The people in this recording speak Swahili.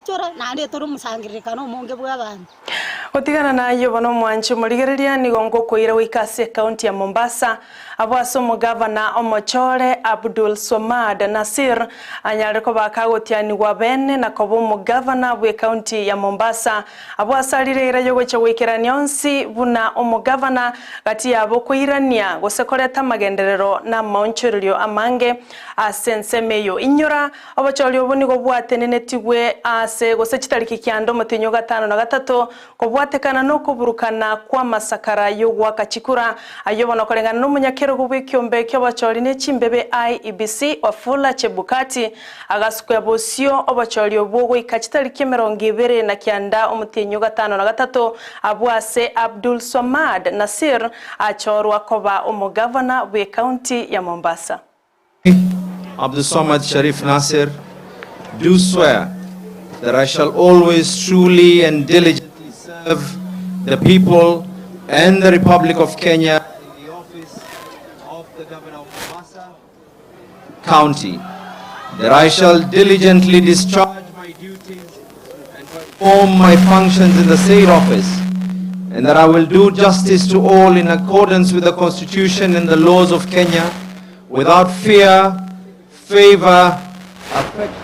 chora na ndi turu musangirikano munge bw'abantu. Otigana na yobono mwanchi murigereria ni gongo koira wikasi county ya Mombasa abwaso mugavana omochore Abdul Swamad Nasir anyareko bakagotiani wabene na kobo mugavana we county ya Mombasa abwasalire ira yogo chawikira nyonsi buna omugavana gati yabo koirania gosekoreta magenderero na maoncherio amange asensemeyo inyora obochori obuni go bwatenene tigwe ase gose chitariki kyando mutinyo 5 na 3 kobwatekana no kuburukana kwa masakara yo gwakachikura ayobona korengana no munyakero gubwikyombe ky'abachori ne chimbebe IEBC Wafula Chebukati agasukya bosio obachori obwo ikachitariki 20 na kyanda omutinyo 5 na 3 abwase Abdul Swamad Nasir achorwa koba omugavana we county ya Mombasa. Abdul Swamad Sharif Nasir do swear that I shall always truly and diligently serve the people and the Republic of Kenya in the office of the Governor of Mombasa County, that I shall diligently discharge my duties and perform my functions in the said office, and that I will do justice to all in accordance with the Constitution and the laws of Kenya, without fear, favor, affection,